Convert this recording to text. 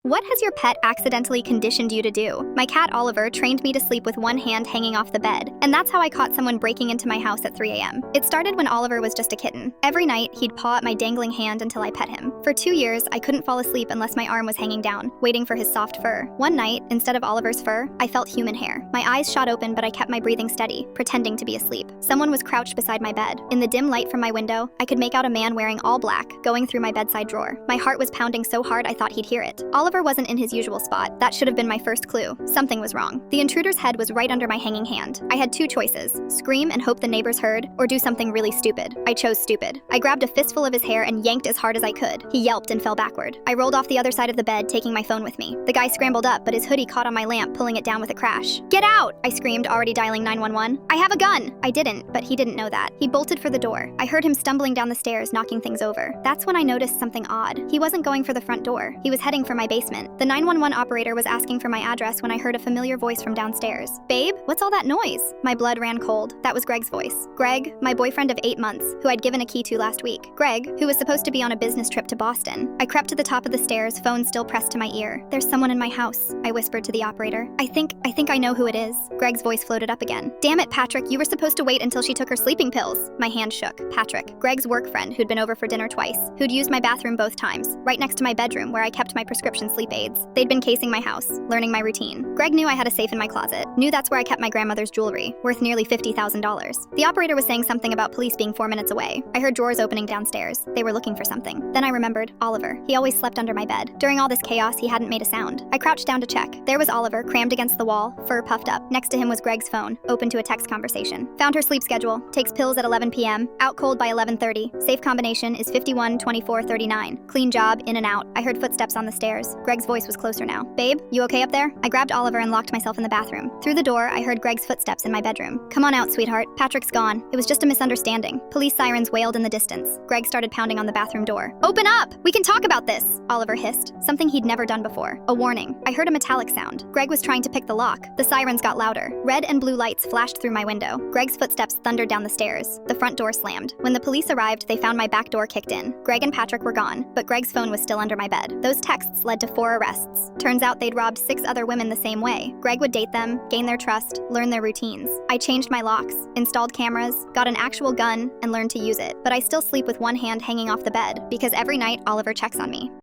What has your pet accidentally conditioned you to do? My cat Oliver trained me to sleep with one hand hanging off the bed, and that's how I caught someone breaking into my house at 3 a.m. It started when Oliver was just a kitten. Every night, he'd paw at my dangling hand until I pet him. For 2 years, I couldn't fall asleep unless my arm was hanging down, waiting for his soft fur. One night, instead of Oliver's fur, I felt human hair. My eyes shot open, but I kept my breathing steady, pretending to be asleep. Someone was crouched beside my bed. In the dim light from my window, I could make out a man wearing all black, going through my bedside drawer. My heart was pounding so hard I thought he'd hear it. Oliver wasn't in his usual spot. That should have been my first clue. Something was wrong. The intruder's head was right under my hanging hand. I had 2 choices: scream and hope the neighbors heard, or do something really stupid. I chose stupid. I grabbed a fistful of his hair and yanked as hard as I could. He yelped and fell backward. I rolled off the other side of the bed, taking my phone with me. The guy scrambled up, but his hoodie caught on my lamp, pulling it down with a crash. "Get out!" I screamed, already dialing 911. "I have a gun!" I didn't, but he didn't know that. He bolted for the door. I heard him stumbling down the stairs, knocking things over. That's when I noticed something odd. He wasn't going for the front door. He was heading for my basement. The 911 operator was asking for my address when I heard a familiar voice from downstairs. "Babe, what's all that noise?" My blood ran cold. That was Greg's voice. Greg, my boyfriend of 8 months, who I'd given a key to last week. Greg, who was supposed to be on a business trip to Boston. I crept to the top of the stairs, phone still pressed to my ear. "There's someone in my house," I whispered to the operator. I think I know who it is." Greg's voice floated up again. "Damn it, Patrick, you were supposed to wait until she took her sleeping pills." My hand shook. Patrick, Greg's work friend who'd been over for dinner twice, who'd used my bathroom both times, right next to my bedroom where I kept my prescription sleep aids. They'd been casing my house, learning my routine. Greg knew I had a safe in my closet, knew that's where I kept my grandmother's jewelry, worth nearly $50,000. The operator was saying something about police being 4 minutes away. I heard drawers opening downstairs. They were looking for something. Then I remembered Oliver. He always slept under my bed. During all this chaos, he hadn't made a sound. I crouched down to check. There was Oliver, crammed against the wall, fur puffed up. Next to him was Greg's phone, open to a text conversation. "Found her sleep schedule. Takes pills at 11 p.m. Out cold by 11:30. Safe combination is 51, 24, 39. Clean job, in and out." I heard footsteps on the stairs. Greg's voice was closer now. "Babe, you okay up there?" I grabbed Oliver and locked myself in the bathroom. Through the door, I heard Greg's footsteps in my bedroom. "Come on out, sweetheart. Patrick's gone. It was just a misunderstanding." Police sirens wailed in the distance. Greg started pounding on the bathroom door. "Open up! We can talk about this!" Oliver hissed, something he'd never done before. A warning. I heard a metallic sound. Greg was trying to pick the lock. The sirens got louder. Red and blue lights flashed through my window. Greg's footsteps thundered down the stairs. The front door slammed. When the police arrived, they found my back door kicked in. Greg and Patrick were gone, but Greg's phone was still under my bed. Those texts led to 4 arrests. Turns out they'd robbed 6 other women the same way. Greg would date them, gain their trust, learn their routines. I changed my locks, installed cameras, got an actual gun, and learned to use it. But I still sleep with one hand hanging off the bed, because every night Oliver checks on me.